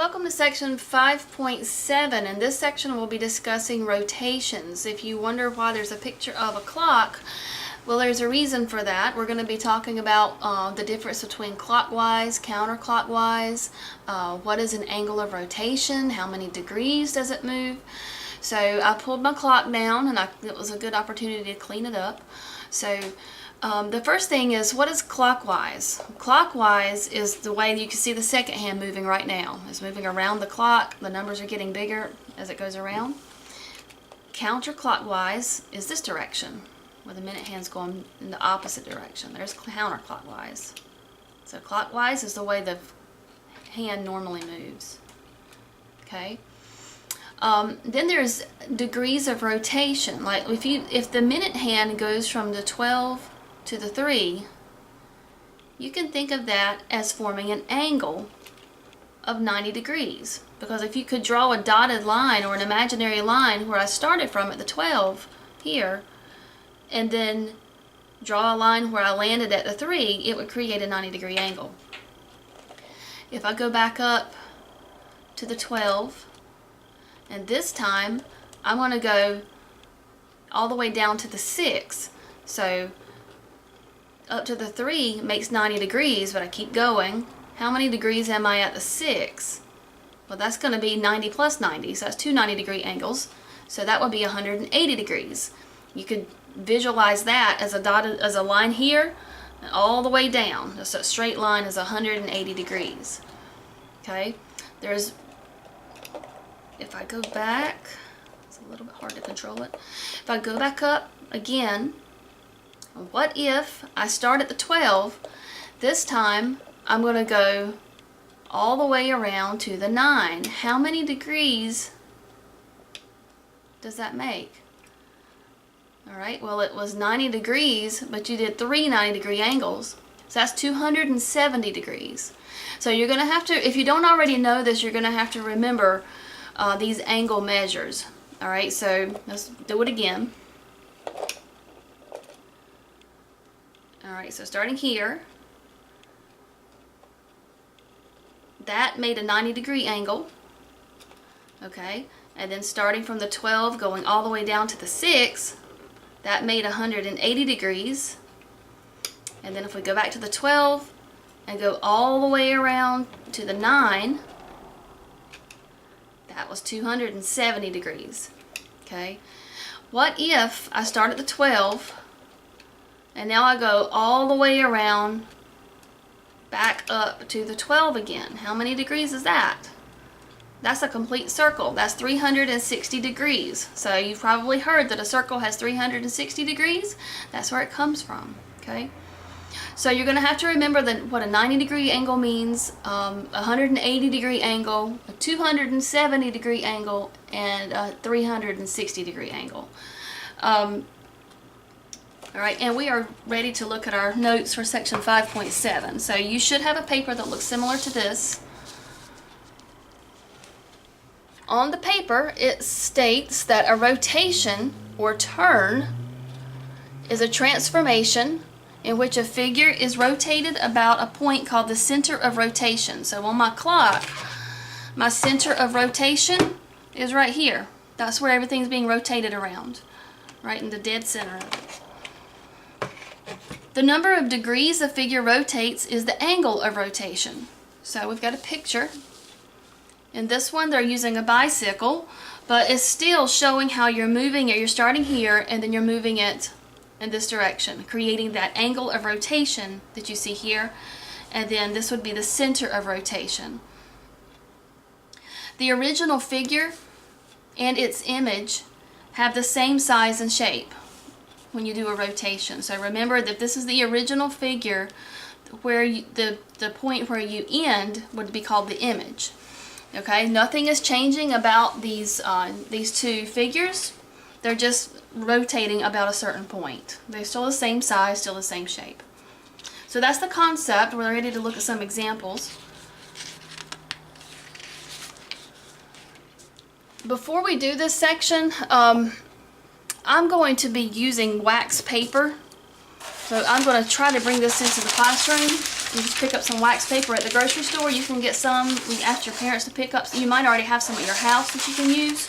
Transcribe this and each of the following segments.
Welcome to section 5.7. In this section we'll be discussing rotations. If you wonder why there's a picture of a clock, well, there's a reason for that. We're going to be talking about the difference between clockwise, counterclockwise, what is an angle of rotation, how many degrees does it move. So I pulled my clock down and it was a good opportunity to clean it up. So the first thing is, what is clockwise? Clockwise is the way you can see the second hand moving right now. It's moving around the clock. The numbers are getting bigger as it goes around. Counterclockwise is this direction, where the minute hand's going in the opposite direction. There's counterclockwise. So clockwise is the way the hand normally moves. Okay. Then there's degrees of rotation. Like if the minute hand goes from the 12 to the 3, you can think of that as forming an angle of 90 degrees. Because if you could draw a dotted line or an imaginary line where I started from at the 12 here, and then draw a line where I landed at the 3, it would create a 90-degree angle. If I go back up to the 12, and this time I'm going to go all the way down to the 6. So up to the 3 makes 90 degrees, but I keep going. How many degrees am I at the 6? Well, that's going to be 90 plus 90, so that's two 90-degree angles. So that would be 180 degrees. You could visualize that as a line here, all the way down. Just a straight line is 180 degrees. Okay, if I go back, it's a little bit hard to control it. If I go back up again, what if I start at the 12? This time I'm going to go all the way around to the 9. How many degrees does that make? Alright, well, it was 90 degrees, but you did three 90-degree angles. So that's 270 degrees. So you're going to have to, if you don't already know this, you're going to have to remember these angle measures. Alright, so let's do it again. Alright, so starting here, that made a 90-degree angle. Okay, and then starting from the 12 going all the way down to the 6, that made 180 degrees. And then if we go back to the 12 and go all the way around to the 9, that was 270 degrees. Okay, what if I start at the 12 and now I go all the way around back up to the 12 again? How many degrees is that? That's a complete circle. That's 360 degrees. So you've probably heard that a circle has 360 degrees. That's where it comes from. Okay, so you're going to have to remember what a 90-degree angle means, a 180-degree angle, a 270-degree angle, and a 360-degree angle. Alright, and we are ready to look at our notes for section 5.7. So you should have a paper that looks similar to this. On the paper, it states that a rotation or turn is a transformation in which a figure is rotated about a point called the center of rotation. So on my clock, my center of rotation is right here. That's where everything's being rotated around, right in the dead center of it. The number of degrees a figure rotates is the angle of rotation. So we've got a picture. In this one, they're using a bicycle, but it's still showing how you're moving it. You're starting here, and then you're moving it in this direction, creating that angle of rotation that you see here. And then this would be the center of rotation. The original figure and its image have the same size and shape when you do a rotation. So remember that this is the original figure, where the point where you end would be called the image. Okay, nothing is changing about these two figures. They're just rotating about a certain point. They're still the same size, still the same shape. So that's the concept. We're ready to look at some examples. Before we do this section, I'm going to be using wax paper. So I'm going to try to bring this into the classroom. You just pick up some wax paper at the grocery store. You can get some. You can ask your parents to pick up. You might already have some at your house that you can use.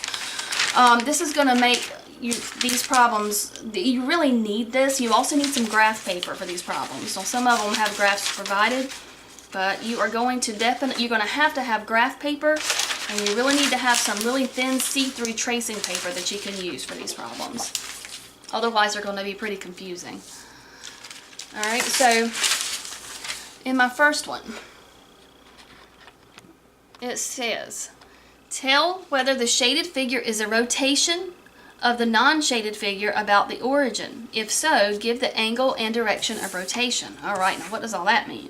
This is going to make these problems, you really need this. You also need some graph paper for these problems. So some of them have graphs provided, but you are going to you're going to have graph paper, and you really need to have some really thin see-through tracing paper that you can use for these problems. Otherwise, they're going to be pretty confusing. All right, so in my first one, it says, tell whether the shaded figure is a rotation of the non-shaded figure about the origin. If so, give the angle and direction of rotation. All right, now what does all that mean?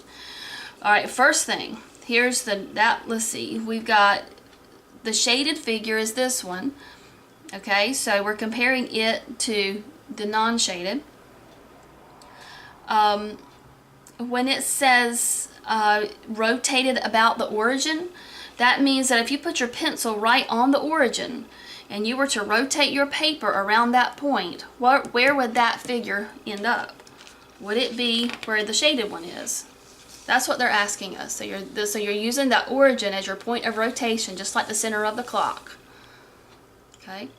All right, first thing, here's let's see, we've got the shaded figure is this one. Okay, so we're comparing it to the non-shaded. When it says rotated about the origin, that means that if you put your pencil right on the origin and you were to rotate your paper around that point, where would that figure end up? Would it be where the shaded one is? That's what they're asking us. So you're using that origin as your point of rotation, just like the center of the clock. Okay?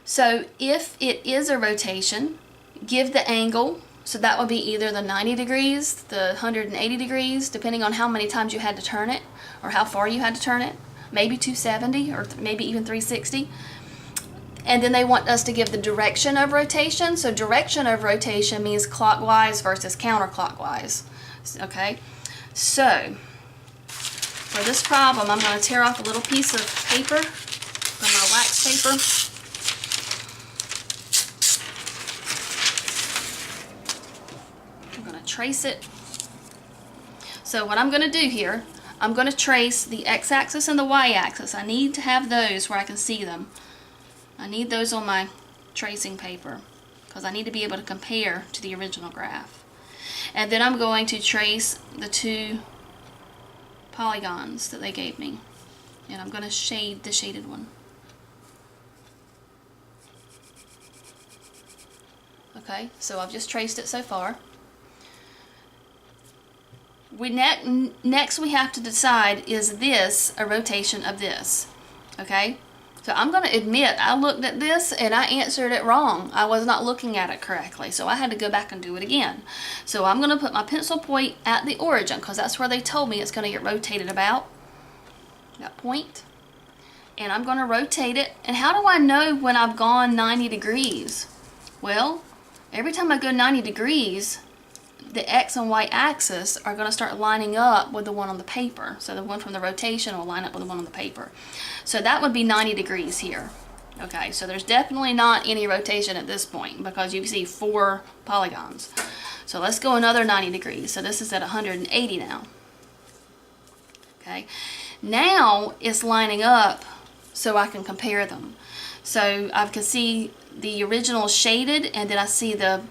So if it is a rotation, give the angle. So that would be either the 90 degrees, the 180 degrees, depending on how many times you had to turn it or how far you had to turn it. Maybe 270 or maybe even 360. And then they want us to give the direction of rotation. So direction of rotation means clockwise versus counterclockwise. Okay? So for this problem, I'm going to tear off a little piece of paper from my wax paper. Trace it. So what I'm going to do here, I'm going to trace the x-axis and the y-axis. I need to have those where I can see them. I need those on my tracing paper because I need to be able to compare to the original graph. And then I'm going to trace the two polygons that they gave me. And I'm going to shade the shaded one. Okay, so I've just traced it so far. Next we have to decide, is this a rotation of this? Okay, so I'm going to admit I looked at this and I answered it wrong. I was not looking at it correctly, so I had to go back and do it again. So I'm going to put my pencil point at the origin because that's where they told me it's going to get rotated about, that point. And I'm going to rotate it. And how do I know when I've gone 90 degrees? Well, every time I go 90 degrees, the x and y axis are going to start lining up with the one on the paper. So the one from the rotation will line up with the one on the paper. So that would be 90 degrees here. Okay, so there's definitely not any rotation at this point because you can see 4 polygons. So let's go another 90 degrees. So this is at 180 now. Okay, now it's lining up so I can compare them. So I can see the original shaded and then I see the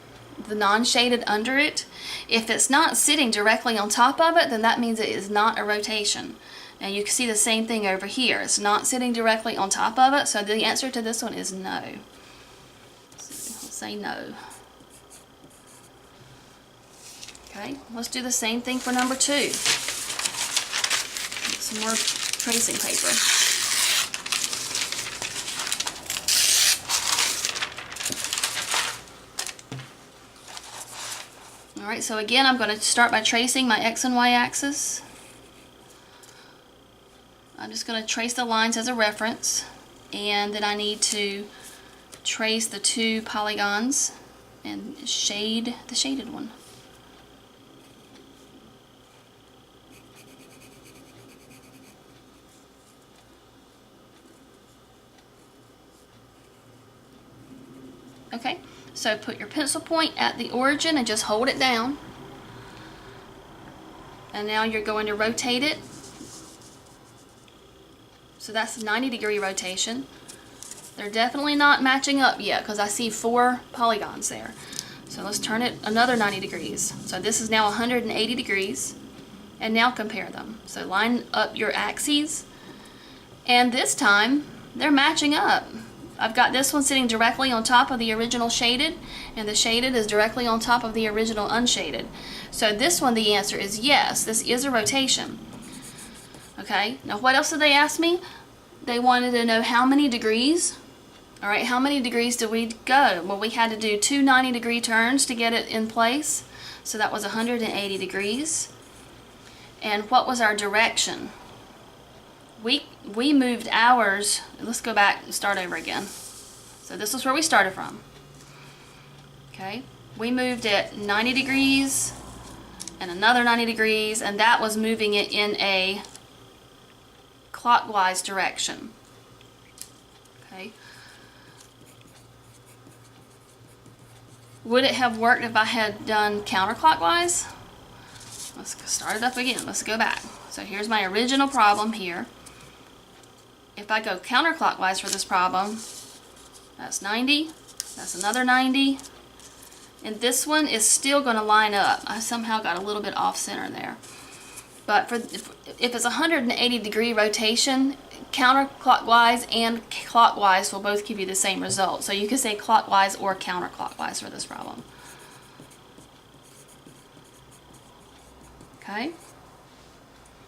non-shaded under it. If it's not sitting directly on top of it, then that means it is not a rotation. And you can see the same thing over here. It's not sitting directly on top of it, so the answer to this one is no. So let's say no. Okay, let's do the same thing for number 2. Get some more tracing paper. Alright, so again I'm going to start by tracing my x and y axis. I'm just going to trace the lines as a reference, and then I need to trace the 2 polygons and shade the shaded one. Okay, so put your pencil point at the origin and just hold it down. And now you're going to rotate it. So that's a 90-degree rotation. They're definitely not matching up yet because I see 4 polygons there. So let's turn it another 90 degrees. So this is now 180 degrees. And now compare them. So line up your axes. And this time, they're matching up. I've got this one sitting directly on top of the original shaded, and the shaded is directly on top of the original unshaded. So this one, the answer is yes, this is a rotation. Okay, now what else did they ask me? They wanted to know how many degrees. All right, how many degrees did we go? Well, we had to do 2 90-degree turns to get it in place. So that was 180 degrees. And what was our direction? We moved ours. Let's go back and start over again. So this is where we started from. Okay, we moved it 90 degrees and another 90 degrees, and that was moving it in a clockwise direction. Okay. Would it have worked if I had done counterclockwise? Let's start it up again. Let's go back. So here's my original problem here. If I go counterclockwise for this problem, that's 90, that's another 90, and this one is still going to line up. I somehow got a little bit off center there. But if it's a 180-degree rotation, counterclockwise and clockwise will both give you the same result. So you could say clockwise or counterclockwise for this problem. Okay?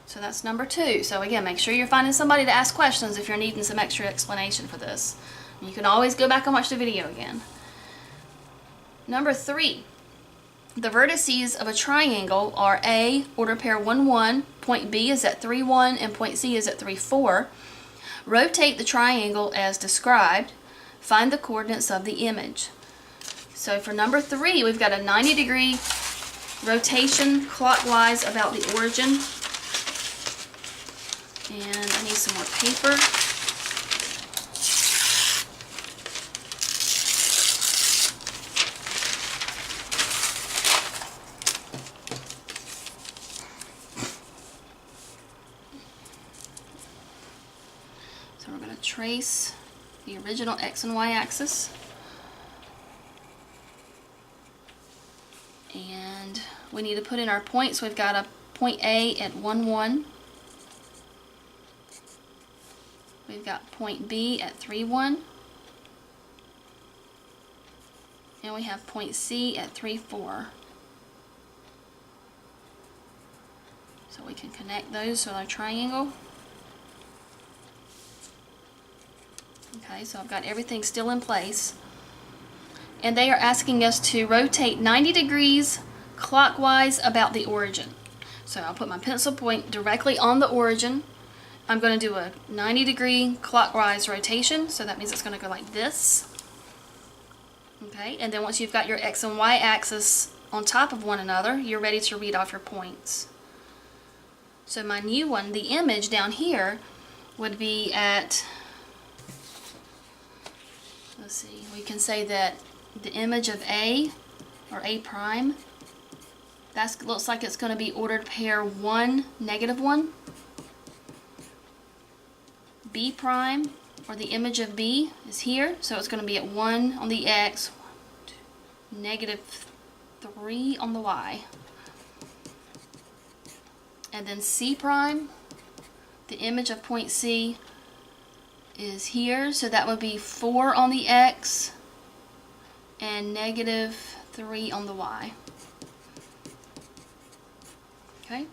So that's number 2. So again, make sure you're finding somebody to ask questions if you're needing some extra explanation for this. You can always go back and watch the video again. Number 3. The vertices of a triangle are A, order pair 1, 1, point B is at 3, 1, and point C is at 3, 4. Rotate the triangle as described. Find the coordinates of the image. So for number 3, we've got a 90-degree rotation clockwise about the origin. And I need some more paper. So we're going to trace the original X and Y axis. And we need to put in our points. We've got a point A at 1, 1. We've got point B at 3, 1. And we have point C at 3, 4. So we can connect those with our triangle. Okay, so I've got everything still in place. And they are asking us to rotate 90 degrees clockwise about the origin. So I'll put my pencil point directly on the origin. I'm going to do a 90-degree clockwise rotation, so that means it's going to go like this. Okay, and then once you've got your X and Y axis on top of one another, you're ready to read off your points. So my new one, the image down here, would be at, let's see, we can say that the image of A, or A prime, that looks like it's going to be ordered pair 1, negative 1. B prime, or the image of B, is here, so it's going to be at 1 on the X, negative 3 on the Y. And then C prime, the image of point C, is here, so that would be 4 on the X and negative 3 on the Y. Okay?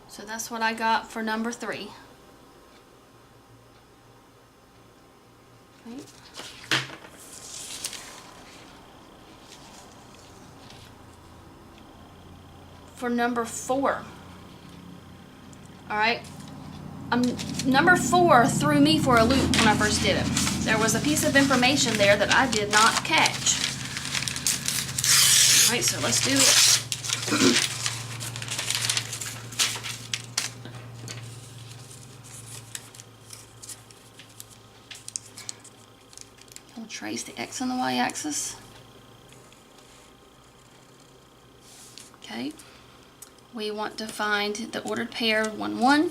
So that's what I got for number 3. Okay. For number 4. Alright. Number 4 threw me for a loop when I first did it. There was a piece of information there that I did not catch. Alright, so let's do it. We'll trace the X and the Y axis. Okay. We want to find the ordered pair 1, 1,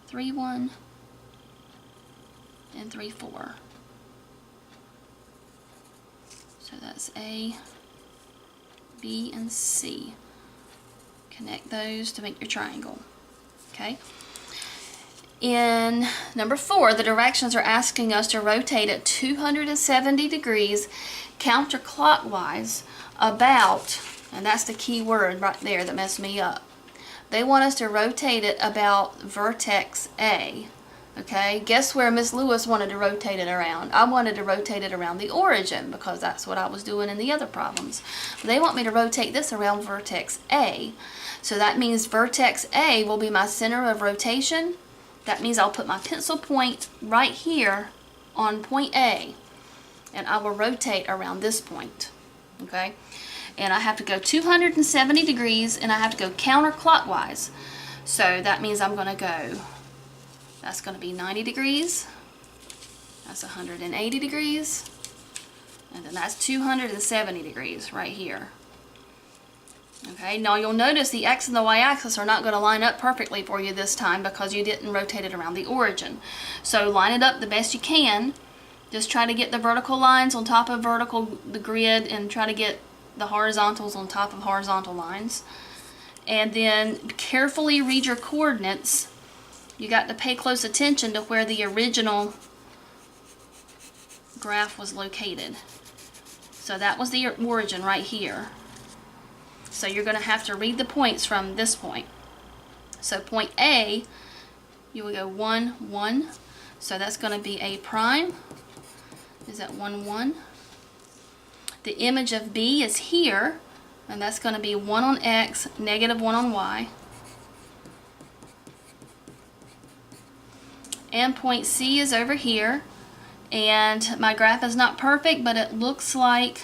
3, 1, and 3, 4. So that's A, B, and C. Connect those to make your triangle. Okay. In number 4, the directions are asking us to rotate at 270 degrees counterclockwise about, and that's the key word right there that messed me up. They want us to rotate it about vertex A. Okay, guess where Miss Lewis wanted to rotate it around? I wanted to rotate it around the origin because that's what I was doing in the other problems. They want me to rotate this around vertex A. So that means vertex A will be my center of rotation. That means I'll put my pencil point right here on point A, and I will rotate around this point. Okay, and I have to go 270 degrees, and I have to go counterclockwise. So that means I'm going to go, that's going to be 90 degrees, that's 180 degrees, and then that's 270 degrees right here. Okay, now you'll notice the X and the Y axis are not going to line up perfectly for you this time because you didn't rotate it around the origin. So line it up the best you can. Just try to get the vertical lines on top of the grid, and try to get the horizontals on top of horizontal lines. And then carefully read your coordinates. You got to pay close attention to where the original graph was located. So that was the origin right here. So you're going to have to read the points from this point. So point A, you will go 1, 1. So that's going to be A prime. Is that 1, 1? The image of B is here, and that's going to be 1 on X, negative 1 on Y. And point C is over here, and my graph is not perfect, but it looks like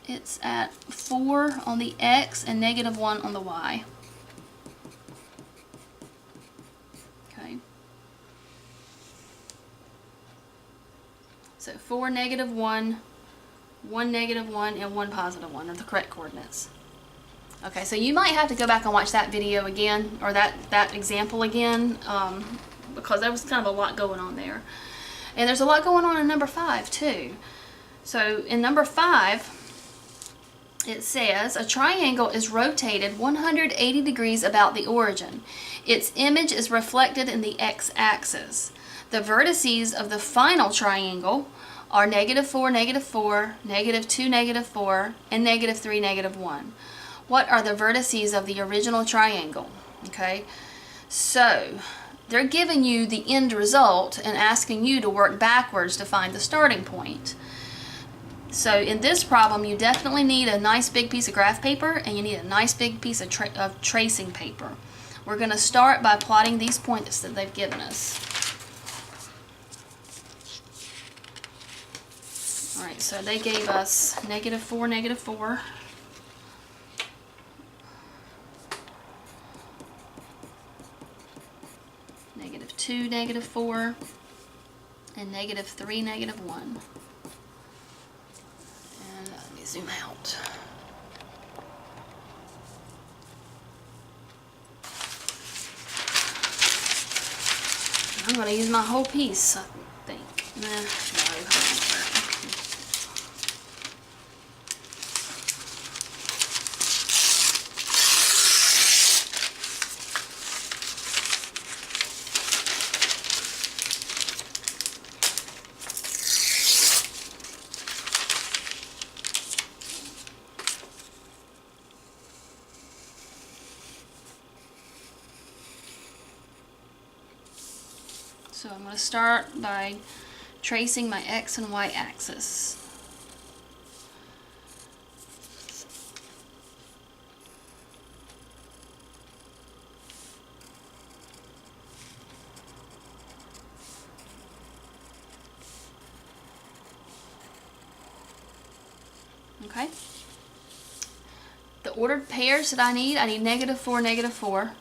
it's at 4 on the X and negative 1 on the Y. Okay. So 4, negative 1, 1, negative 1, and 1, positive 1 are the correct coordinates. Okay, so you might have to go back and watch that video again, or that example again, because there was kind of a lot going on there. And there's a lot going on in number 5 too. So in number 5, it says a triangle is rotated 180 degrees about the origin. Its image is reflected in the x-axis. The vertices of the final triangle are negative 4, negative 4, negative 2, negative 4, and negative 3, negative 1. What are the vertices of the original triangle? Okay, so they're giving you the end result and asking you to work backwards to find the starting point. So in this problem, you definitely need a nice big piece of graph paper, and you need a nice big piece of tracing paper. We're going to start by plotting these points that they've given us. Alright, so they gave us negative 4, negative 4. Negative 2, negative 4. And negative 3, negative 1. Let me zoom out. I'm going to use my whole piece, I think. No. So I'm going to start by tracing my X and Y axis. Okay. The ordered pairs that I need negative 4, negative 4.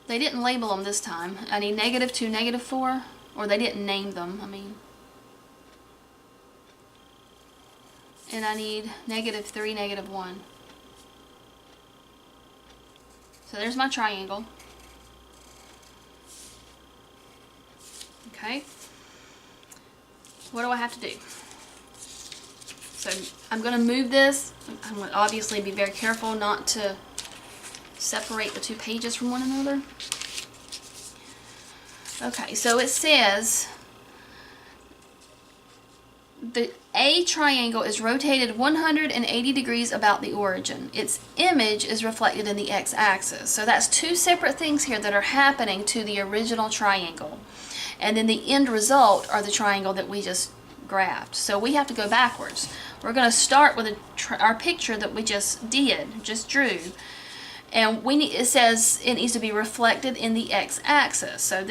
They didn't label them this time. I need negative 2, negative 4, or they didn't name them, I mean. And I need negative 3, negative 1. So there's my triangle. Okay. What do I have to do? So I'm going to move this. I'm going to obviously be very careful not to separate the two pages from one another. Okay, so it says the A triangle is rotated 180 degrees about the origin. Its image is reflected in the x-axis. So that's two separate things here that are happening to the original triangle. And then the end result are the triangle that we just graphed. So we have to go backwards. We're going to start with our picture that we just drew. And it says it needs to be reflected in the x-axis. So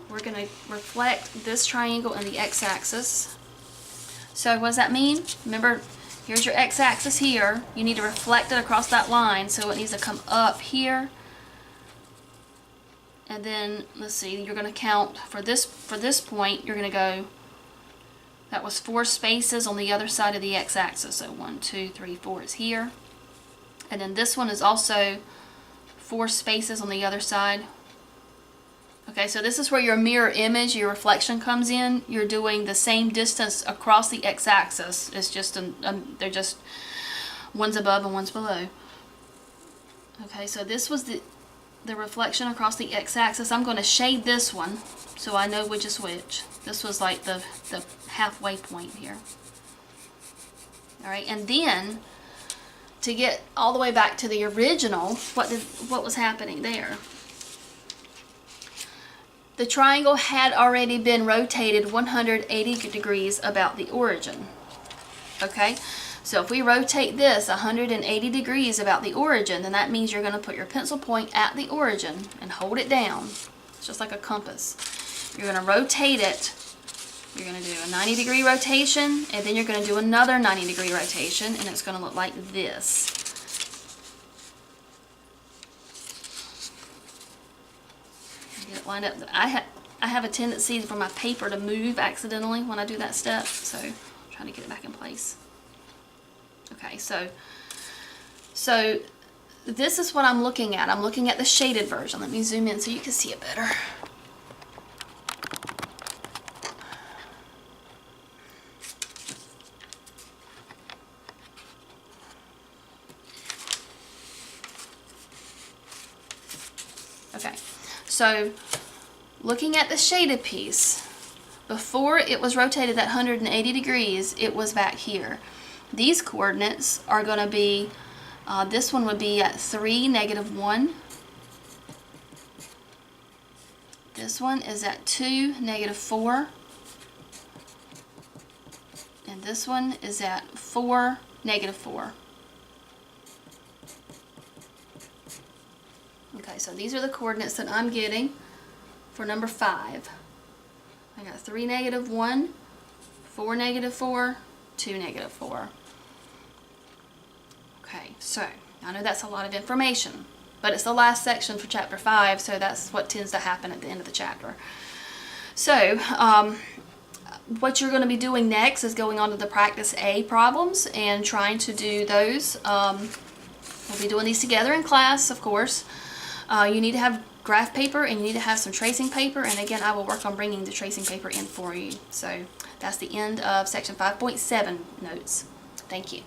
we're going to reflect this triangle in the x-axis. So what does that mean? Remember, here's your x-axis here. You need to reflect it across that line, so it needs to come up here. And then, let's see, you're going to count for this point, you're going to go, that was 4 spaces on the other side of the x-axis. So 1, 2, 3, 4 is here. And then this one is also 4 spaces on the other side. Okay, so this is where your mirror image, your reflection comes in. You're doing the same distance across the x-axis. It's just, they're just, one's above and one's below. Okay, so this was the reflection across the x-axis. I'm going to shade this one so I know which is which. This was like the halfway point here. Alright, and then to get all the way back to the original, what was happening there? The triangle had already been rotated 180 degrees about the origin. Okay, so if we rotate this 180 degrees about the origin, then that means you're going to put your pencil point at the origin and hold it down. It's just like a compass. You're going to rotate it. You're going to do a 90-degree rotation, and then you're going to do another 90-degree rotation, and it's going to look like this. Get it lined up. I have a tendency for my paper to move accidentally when I do that step, so I'm trying to get it back in place. Okay, so this is what I'm looking at. I'm looking at the shaded version. Let me zoom in so you can see it better. Okay, so looking at the shaded piece, before it was rotated that 180 degrees, it was back here. These coordinates are going to be, this one would be at 3, -1. This one is at 2, -4. And this one is at 4, -4. Okay, so these are the coordinates that I'm getting for number 5. I got 3, -1, 4, -4, 2, -4. Okay, so I know that's a lot of information, but it's the last section for chapter 5, so that's what tends to happen at the end of the chapter. So, what you're going to be doing next is going on to the practice A problems and trying to do those. We'll be doing these together in class, of course. You need to have graph paper and you need to have some tracing paper, and again I will work on bringing the tracing paper in for you. So that's the end of section 5.7 notes. Thank you.